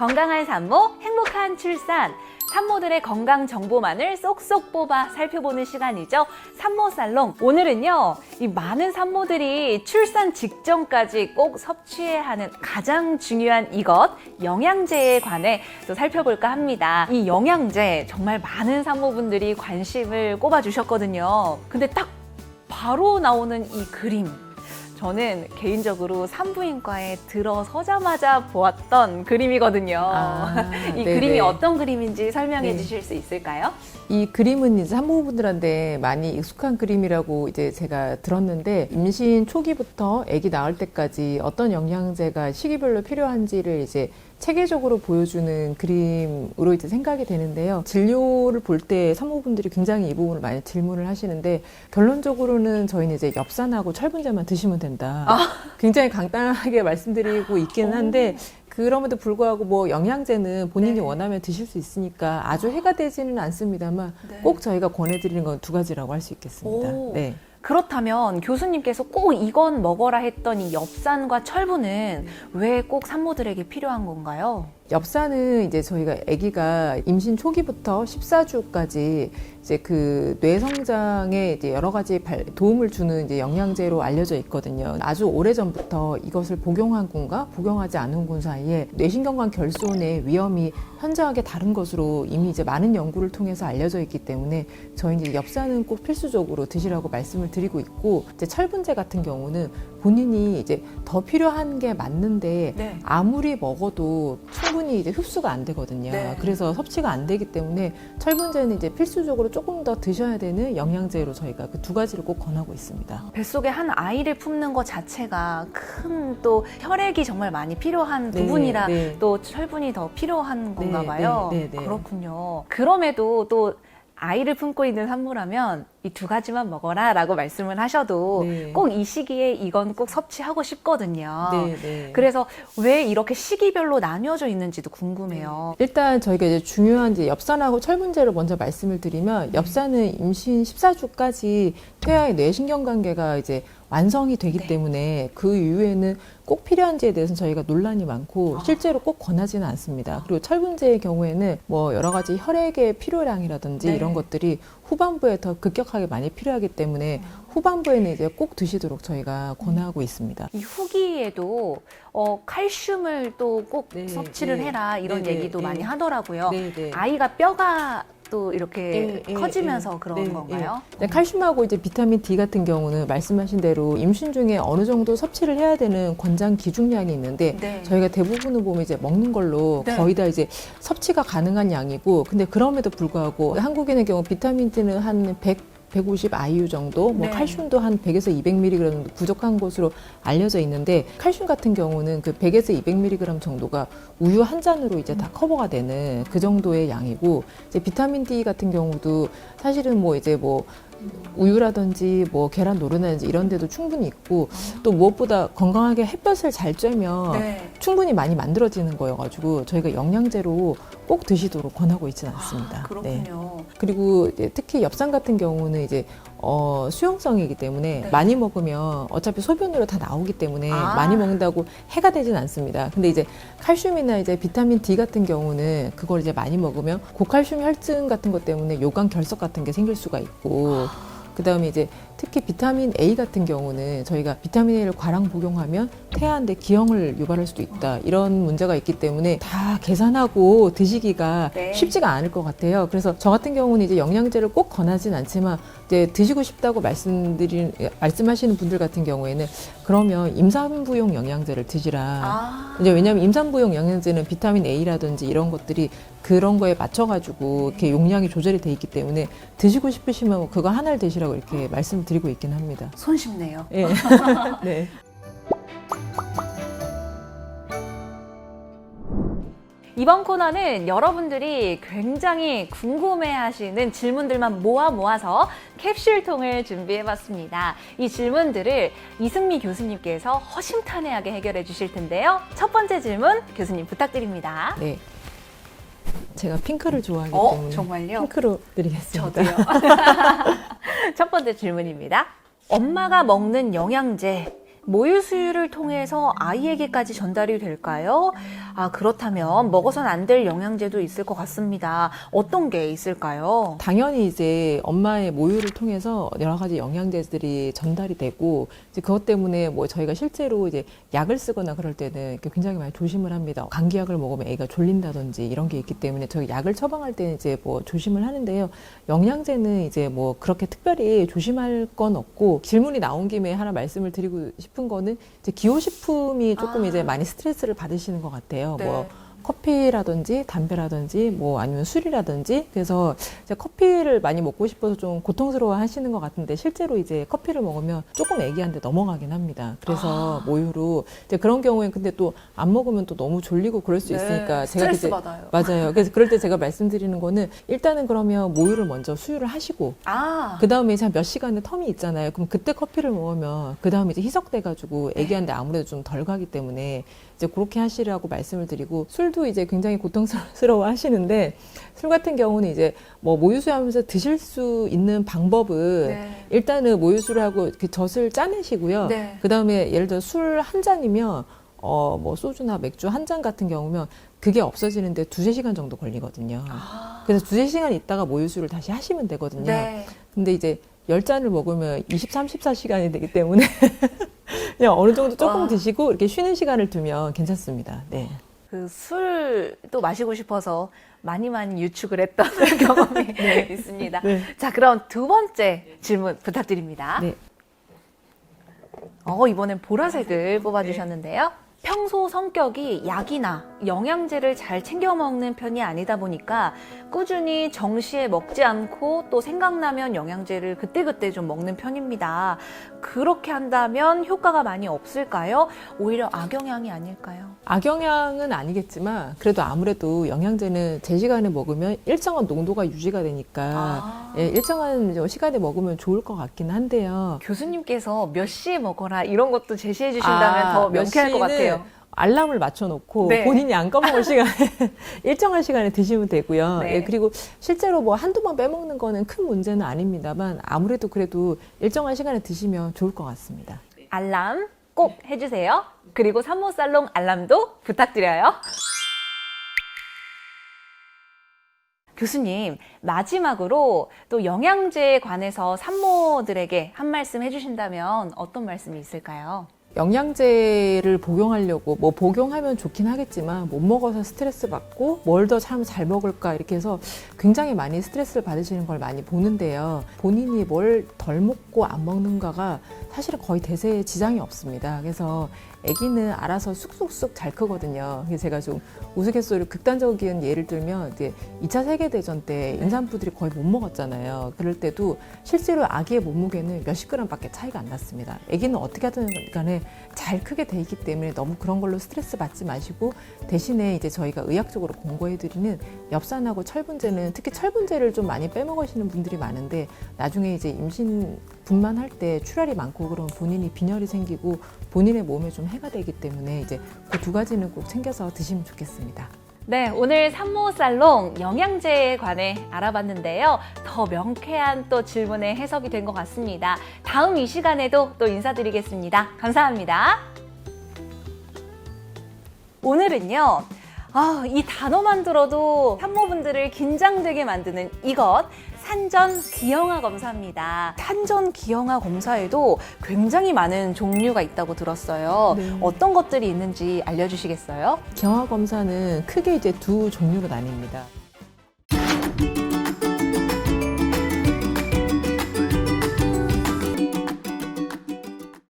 건강한 산모, 행복한 출산. 산모들의 건강 정보만을 쏙쏙 뽑아 살펴보는 시간이죠. 산모살롱. 오늘은요, 이 많은 산모들이 출산 직전까지 꼭 섭취해야 하는 가장 중요한 이것, 영양제에 관해 또 살펴볼까 합니다. 이 영양제 정말 많은 산모분들이 관심을 꼽아주셨거든요. 근데 딱 바로 나오는 이 그림. 저는 개인적으로 산부인과에 들어서자마자 보았던 그림이거든요. 이 네네. 그림이 어떤 그림인지 설명해 네. 주실 수 있을까요? 이 그림은 이제 산모분들한테 많이 익숙한 그림이라고 이제 제가 들었는데, 임신 초기부터 아기 낳을 때까지 어떤 영양제가 시기별로 필요한지를 이제 체계적으로 보여주는 그림으로 이제 생각이 되는데요. 진료를 볼 때 산모분들이 굉장히 이 부분을 많이 질문을 하시는데, 결론적으로는 저희는 이제 엽산하고 철분제만 드시면 된다. 굉장히 간단하게 말씀드리고 있기는 한데, 그럼에도 불구하고 뭐 영양제는 본인이 네. 원하면 드실 수 있으니까 아주 해가 되지는 않습니다만, 네. 꼭 저희가 권해드리는 건 두 가지라고 할 수 있겠습니다. 오. 네. 그렇다면 교수님께서 꼭 이건 먹어라 했던 이 엽산과 철분은 왜 꼭 산모들에게 필요한 건가요? 엽산은 이제 저희가 아기가 임신 초기부터 14주까지 이제 그 뇌 성장에 이제 여러 가지 도움을 주는 이제 영양제로 알려져 있거든요. 아주 오래 전부터 이것을 복용한 군과 복용하지 않은 군 사이에 뇌신경관 결손의 위험이 현저하게 다른 것으로 이미 이제 많은 연구를 통해서 알려져 있기 때문에 저희 이제 엽산은 꼭 필수적으로 드시라고 말씀을 드리고 있고, 이제 철분제 같은 경우는 본인이 이제 더 필요한 게 맞는데 네. 아무리 먹어도 충분히 이제 흡수가 안 되거든요. 네. 그래서 섭취가 안 되기 때문에 철분제는 이제 필수적으로 조금 더 드셔야 되는 영양제로 저희가 그 두 가지를 꼭 권하고 있습니다. 뱃속에 한 아이를 품는 것 자체가 큰 또 혈액이 정말 많이 필요한 네, 부분이라 네. 또 철분이 더 필요한 건가 네, 봐요. 네, 네, 네. 그렇군요. 그럼에도 또 아이를 품고 있는 산모라면 이 두 가지만 먹어라 라고 말씀을 하셔도 네. 꼭 이 시기에 이건 꼭 섭취하고 싶거든요. 네, 네. 그래서 왜 이렇게 시기별로 나뉘어져 있는지도 궁금해요. 일단 저희가 이제 중요한 이제 엽산하고 철분제를 먼저 말씀을 드리면, 엽산은 임신 14주까지 태아의 뇌신경관계가 이제 완성이 되기 네. 때문에 그 이후에는 꼭 필요한지에 대해서는 저희가 논란이 많고 실제로 꼭 권하지는 않습니다. 그리고 철분제의 경우에는 뭐 여러 가지 혈액의 필요량이라든지 네. 이런 것들이 후반부에 더 급격하게 많이 필요하기 때문에 후반부에는 이제 꼭 드시도록 저희가 권하고 있습니다. 이 후기에도 칼슘을 또 꼭 네, 섭취를 네. 해라 이런 네, 네, 얘기도 네. 많이 하더라고요. 네, 네. 아이가 뼈가 또 이렇게 커지면서 그런 네, 건가요? 네. 칼슘하고 이제 비타민 D 같은 경우는 말씀하신 대로 임신 중에 어느 정도 섭취를 해야 되는 권장 기준량이 있는데, 네. 저희가 대부분을 보면 이제 먹는 걸로 네. 거의 다 이제 섭취가 가능한 양이고, 근데 그럼에도 불구하고 한국인의 경우 비타민 D는 한 150 IU 정도, 뭐 네. 칼슘도 한 100에서 200mg 정도 부족한 것으로 알려져 있는데, 칼슘 같은 경우는 그 100에서 200mg 정도가 우유 한 잔으로 이제 다 커버가 되는 그 정도의 양이고, 이제 비타민 D 같은 경우도 사실은 뭐 이제 뭐 우유라든지 뭐 계란 노른이라든지 이런 데도 충분히 있고, 또 무엇보다 건강하게 햇볕을 잘 쬐면 네. 충분히 많이 만들어지는 거여가지고 저희가 영양제로 꼭 드시도록 권하고 있지는 않습니다. 네. 그렇군요. 그리고 이제 특히 엽산 같은 경우는 이제 수용성이기 때문에 네. 많이 먹으면 어차피 소변으로 다 나오기 때문에 아. 많이 먹는다고 해가 되진 않습니다. 근데 이제 칼슘이나 이제 비타민 D 같은 경우는 그걸 이제 많이 먹으면 고칼슘 혈증 같은 것 때문에 요강 결석 같은 게 생길 수가 있고, 그다음에 이제 특히 비타민 A 같은 경우는 저희가 비타민 A를 과량 복용하면 태아한테 기형을 유발할 수도 있다, 이런 문제가 있기 때문에 다 계산하고 드시기가 네. 쉽지가 않을 것 같아요. 그래서 저 같은 경우는 이제 영양제를 꼭 권하진 않지만, 이제 드시고 싶다고 말씀하시는 분들 같은 경우에는 그러면 임산부용 영양제를 드시라. 이제 왜냐하면 임산부용 영양제는 비타민 A라든지 이런 것들이 그런 거에 맞춰가지고 이렇게 용량이 조절이 돼 있기 때문에 드시고 싶으시면 그거 하나를 드시라고 이렇게 말씀을 드리고 있긴 합니다. 손쉽네요. 예. 네. 이번 코너는 여러분들이 굉장히 궁금해하시는 질문들만 모아서 캡슐통을 준비해봤습니다. 이 질문들을 이승미 교수님께서 허심탄회하게 해결해 주실 텐데요. 첫 번째 질문 교수님 부탁드립니다. 네. 제가 핑크를 좋아하기 때문에 정말요? 핑크로 드리겠습니다. 저도요. 첫 번째 질문입니다. 엄마가 먹는 영양제 모유 수유를 통해서 아이에게까지 전달이 될까요? 그렇다면 먹어선 안 될 영양제도 있을 것 같습니다. 어떤 게 있을까요? 당연히 이제 엄마의 모유를 통해서 여러 가지 영양제들이 전달이 되고 이제 그것 때문에 뭐 저희가 실제로 이제 약을 쓰거나 그럴 때는 굉장히 많이 조심을 합니다. 감기약을 먹으면 애가 졸린다든지 이런 게 있기 때문에 저희 약을 처방할 때는 이제 뭐 조심을 하는데요. 영양제는 이제 뭐 그렇게 특별히 조심할 건 없고 질문이 나온 김에 하나 말씀을 드리고 싶은 거는 이제 기호식품이 조금 이제 많이 스트레스를 받으시는 것 같아요. 네. 뭐 커피라든지 담배라든지 뭐 아니면 술이라든지 그래서 이제 커피를 많이 먹고 싶어서 좀 고통스러워 하시는 것 같은데 실제로 이제 커피를 먹으면 조금 애기한테 넘어가긴 합니다. 그래서 모유로 이제 그런 경우에 근데 또 안 먹으면 또 너무 졸리고 그럴 수 있으니까 스트레스 이제 받아요. 맞아요. 그래서 그럴 때 제가 말씀드리는 거는 일단은 그러면 모유를 먼저 수유를 하시고 그 다음에 이제 한 몇 시간의 텀이 있잖아요. 그럼 그때 커피를 먹으면 그 다음에 이제 희석돼가지고 애기한테 아무래도 좀 덜 가기 때문에 이제 그렇게 하시라고 말씀을 드리고 술도 이제 굉장히 고통스러워 하시는데 술 같은 경우는 이제 뭐 모유수유하면서 드실 수 있는 방법은 일단은 모유수유를 하고 그 젖을 짜내시고요. 그 다음에 예를 들어 술 한 잔이면 뭐 소주나 맥주 한 잔 같은 경우면 그게 없어지는데 2-3시간 정도 걸리거든요. 그래서 2-3시간 있다가 모유수유를 다시 하시면 되거든요. 근데 이제 10잔을 먹으면 24시간이 되기 때문에 그냥 어느 정도 조금 드시고 이렇게 쉬는 시간을 두면 괜찮습니다. 네. 그 술도 마시고 싶어서 많이 유축을 했던 경험이 있습니다. 네. 자, 그럼 두 번째 질문 부탁드립니다. 네. 이번엔 보라색을 뽑아주셨는데요. 평소 성격이 약이나 영양제를 잘 챙겨 먹는 편이 아니다 보니까 꾸준히 정시에 먹지 않고 또 생각나면 영양제를 그때그때 좀 먹는 편입니다. 그렇게 한다면 효과가 많이 없을까요? 오히려 악영향이 아닐까요? 악영향은 아니겠지만 그래도 아무래도 영양제는 제 시간에 먹으면 일정한 농도가 유지가 되니까 예, 일정한 시간에 먹으면 좋을 것 같긴 한데요. 교수님께서 몇 시에 먹어라 이런 것도 제시해 주신다면 더 명쾌할 것 같아요. 알람을 맞춰놓고 네. 본인이 안 까먹을 시간에 일정한 시간에 드시면 되고요. 네. 예, 그리고 실제로 뭐 한두 번 빼먹는 거는 큰 문제는 아닙니다만 아무래도 그래도 일정한 시간에 드시면 좋을 것 같습니다. 알람 꼭 해주세요. 그리고 산모살롱 알람도 부탁드려요. 교수님, 마지막으로 또 영양제에 관해서 산모들에게 한 말씀 해주신다면 어떤 말씀이 있을까요? 영양제를 복용하려고 뭐 복용하면 좋긴 하겠지만 못 먹어서 스트레스 받고 뭘 더 참 잘 먹을까 이렇게 해서 굉장히 많이 스트레스를 받으시는 걸 많이 보는데요. 본인이 뭘 덜 먹고 안 먹는가가 사실은 거의 대세에 지장이 없습니다. 그래서 아기는 알아서 쑥쑥쑥 잘 크거든요. 그래서 제가 좀 우스갯소리로 극단적인 예를 들면 이제 2차 세계대전 때 임산부들이 거의 못 먹었잖아요. 그럴 때도 실제로 아기의 몸무게는 몇십 그램밖에 차이가 안 났습니다. 아기는 어떻게 하든 간에 잘 크게 돼 있기 때문에 너무 그런 걸로 스트레스 받지 마시고 대신에 이제 저희가 의학적으로 권고해드리는 엽산하고 철분제는 특히 철분제를 좀 많이 빼먹으시는 분들이 많은데 나중에 이제 임신 분만할 때 출혈이 많고 그럼 본인이 빈혈이 생기고 본인의 몸에 좀 해가 되기 때문에 이제 그 두 가지는 꼭 챙겨서 드시면 좋겠습니다. 네, 오늘 산모살롱 영양제에 관해 알아봤는데요. 더 명쾌한 또 질문의 해석이 된 것 같습니다. 다음 이 시간에도 또 인사드리겠습니다. 감사합니다. 오늘은요. 이 단어만 들어도 산모분들을 긴장되게 만드는 이것 산전 기형아 검사입니다. 산전 기형아 검사에도 굉장히 많은 종류가 있다고 들었어요. 네. 어떤 것들이 있는지 알려주시겠어요? 기형아 검사는 크게 이제 두 종류로 나뉩니다.